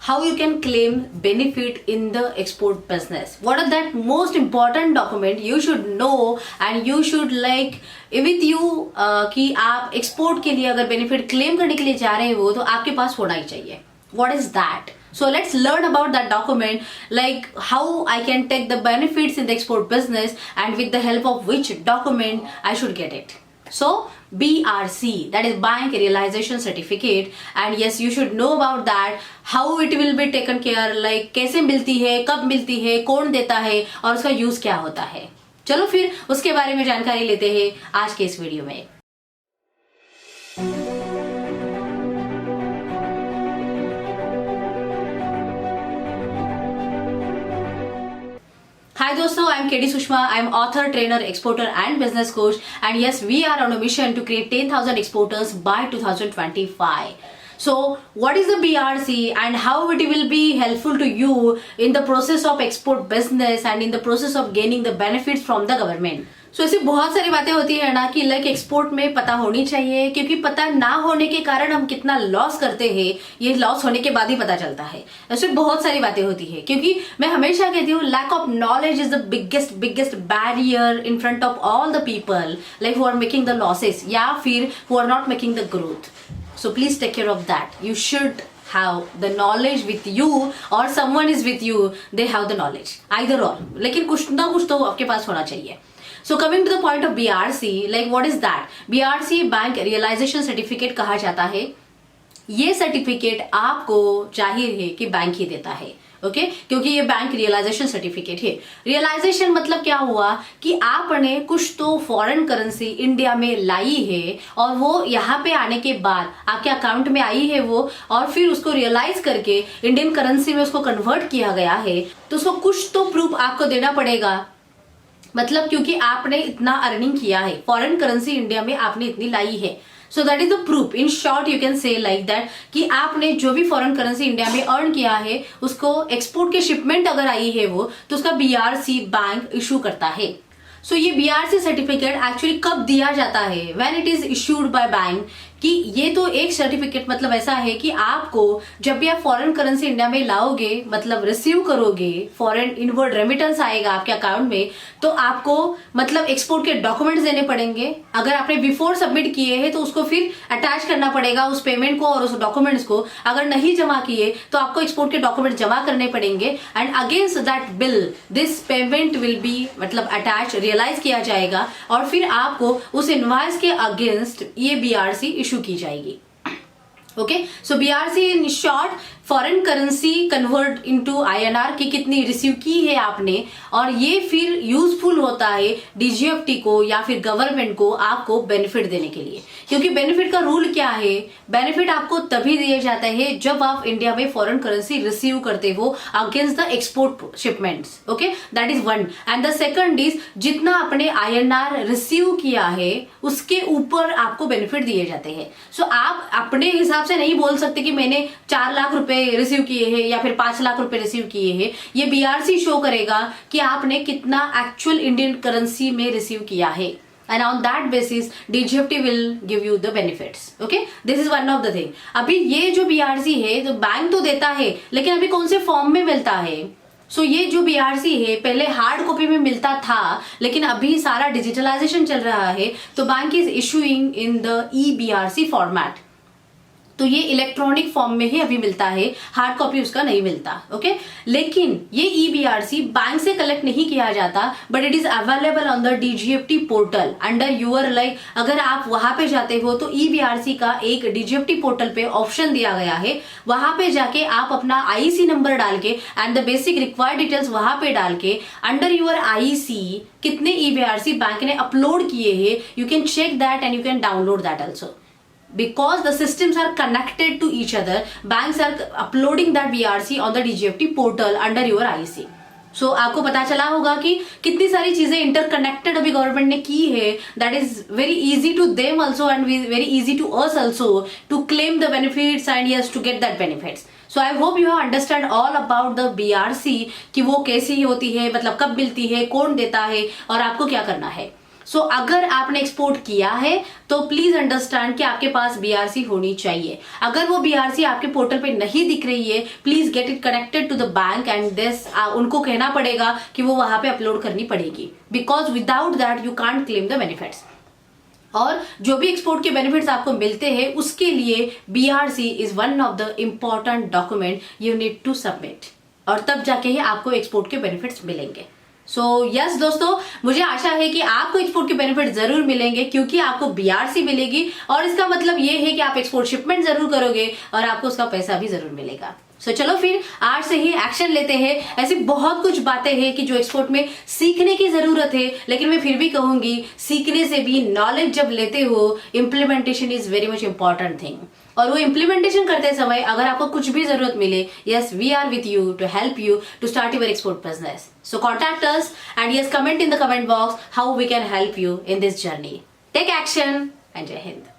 how you can claim benefit in the export business. What are that most important document you should know and you should like with you कि आप export के लिए अगर benefit claim करने के लिए जा रहे हो तो आपके पास होना ही चाहिए. What is that? So let's learn about that document, like how I can take the benefits in the export business and with the help of which document I should get it. So BRC, that is Bank Realization Certificate, and yes, you should know about that, how it will be taken care, like कैसे मिलती है, कब मिलती है, कौन देता है और उसका यूज क्या होता है. चलो फिर उसके बारे में जानकारी लेते हैं आज के इस वीडियो में. Hi दोस्तों, I am KD Sushma. I am author, trainer, exporter and business coach. And yes, we are on a mission to create 10,000 exporters by 2025. So what is the BRC and how it will be helpful to you in the process of export business and in the process of gaining the benefits from the government? So ऐसी बहुत सारी बातें होती है ना कि like export में पता होनी चाहिए, क्योंकि पता ना होने के कारण हम कितना लॉस करते हैं ये लॉस होने के बाद ही पता चलता है. ऐसे बहुत सारी बातें होती है, क्योंकि मैं हमेशा कहती हूँ lack of knowledge is the biggest barrier in front of all the people like who are making the losses या फिर who are not making the growth. So please take care of that. You should have the knowledge with you or someone is with you, they have the knowledge. Either or. लेकिन कुछ ना कुछ तो आपके पास होना चाहिए. So coming to the point of BRC, like what is that? BRC Bank Realization Certificate कहा जाता है. ये सर्टिफिकेट आपको जाहिर है कि बैंक ही देता है. ओके क्योंकि ये बैंक रियलाइजेशन सर्टिफिकेट है. रियलाइजेशन मतलब क्या हुआ कि आपने कुछ तो फॉरेन करेंसी इंडिया में लाई है और वो यहाँ पे आने के बाद आपके अकाउंट में आई है वो, और फिर उसको रियलाइज करके इंडियन करेंसी में उसको कन्वर्ट किया गया है. तो उसको कुछ तो प्रूफ आपको देना पड़ेगा, मतलब क्योंकि आपने इतना अर्निंग किया है, फॉरेन करेंसी इंडिया में आपने इतनी लाई है. So that is the proof. In short you can say like that कि आपने जो भी फॉरेन करेंसी इंडिया में अर्न किया है उसको एक्सपोर्ट के शिपमेंट अगर आई है वो तो उसका बीआरसी बैंक इशू करता है. सो ये बीआरसी सर्टिफिकेट एक्चुअली कब दिया जाता है? When it is issued by bank. कि ये तो एक सर्टिफिकेट मतलब ऐसा है कि आपको जब भी आप फॉरेन करेंसी इंडिया में लाओगे, मतलब रिसीव करोगे, फॉरेन इनवर्ड रेमिटेंस आएगा आपके अकाउंट में, तो आपको मतलब एक्सपोर्ट के डॉक्यूमेंट्स देने पड़ेंगे. अगर आपने बिफोर सबमिट किए हैं तो उसको फिर अटैच करना पड़ेगा उस पेमेंट को और उस डॉक्यूमेंट्स को. अगर नहीं जमा किए तो आपको एक्सपोर्ट के डॉक्यूमेंट जमा करने पड़ेंगे and against that bill this payment will be मतलब अटैच रियलाइज किया जाएगा और फिर आपको उस इनवॉइस के अगेंस्ट ये बीआरसी इशू की जाएगी. Okay so BRC in short foreign currency convert into INR की कितनी रिसीव की है आपने, और ये फिर यूजफुल होता है डीजीएफटी को या फिर गवर्नमेंट को आपको बेनिफिट देने के लिए. क्योंकि बेनिफिट का रूल क्या है? बेनिफिट आपको तभी दिए जाते हैं जब आप इंडिया में फॉरेन करेंसी रिसीव करते हो against the export shipments. Okay that is one. And the second is जितना आपने आईएनआर रिसीव किया है उसके ऊपर आपको बेनिफिट दिए जाते हैं. सो आप अपने हिसाब से नहीं बोल सकते कि मैंने 4 लाख रुपए रिसीव किए हैं या फिर 5 लाख रुपए रिसीव किए हैं. ये बीआरसी शो करेगा कि आपने कितना एक्चुअल इंडियन करेंसी में रिसीव किया है, and on that basis DGFT will give you the benefits. Okay, this is one of the thing. अभी ये जो BRC है तो बैंक तो देता है, लेकिन अभी कौन से फॉर्म में मिलता है? सो ये जो BRC है पहले हार्ड कॉपी में मिलता था, लेकिन अभी सारा डिजिटलाइजेशन चल रहा है तो bank is issuing in the eBRC format. तो ये इलेक्ट्रॉनिक फॉर्म में ही अभी मिलता है, हार्ड कॉपी उसका नहीं मिलता. ओके लेकिन ये eBRC बैंक से कलेक्ट नहीं किया जाता, but it is available on the DGFT portal under your like. अगर आप वहां पे जाते हो तो eBRC का एक DGFT पोर्टल पे ऑप्शन दिया गया है, वहां पे जाके आप अपना IC नंबर डाल के and the basic required details वहां पे डाल के अंडर यूर IC कितने eBRC बैंक ने अपलोड किए हैं you can check that and you can download that also. Because the systems are connected to each other, banks are uploading that BRC on the DGFT portal under your IC. So आपको पता चला होगा कि कितनी सारी चीजें interconnected अभी government ने की है. That is very easy to them also and very easy to us also to claim the benefits and yes to get that benefits. So I hope you have understand all about the BRC कि वो कैसी होती है, मतलब कब मिलती है, कौन देता है और आपको क्या करना है. सो अगर आपने एक्सपोर्ट किया है तो प्लीज अंडरस्टैंड कि आपके पास बीआरसी होनी चाहिए। अगर वो बीआरसी आपके पोर्टल पे नहीं दिख रही है, please get it connected to the bank and this उनको कहना पड़ेगा कि वो वहां पे अपलोड करनी पड़ेगी, because without that you can't claim the benefits. और जो भी एक्सपोर्ट के बेनिफिट्स आपको मिलते हैं उसके लिए BRC is one of the important document you need to submit, और तब जाके ही आपको एक्सपोर्ट के बेनिफिट्स मिलेंगे। सो यस दोस्तों, मुझे आशा है कि आपको एक्सपोर्ट के बेनिफिट जरूर मिलेंगे क्योंकि आपको बीआरसी मिलेगी, और इसका मतलब ये है कि आप एक्सपोर्ट शिपमेंट जरूर करोगे और आपको उसका पैसा भी जरूर मिलेगा। सो चलो फिर आज से ही एक्शन लेते हैं। ऐसी बहुत कुछ बातें हैं कि जो एक्सपोर्ट में सीखने की जरूरत है, लेकिन मैं फिर भी कहूंगी सीखने से भी नॉलेज जब लेते हो, implementation is very much important thing. और वो इम्प्लीमेंटेशन करते समय अगर आपको कुछ भी जरूरत मिले, yes we are with you to help you to start your export business. So contact us and yes comment in the comment box how we can help you in this journey. Take action and Jai Hind.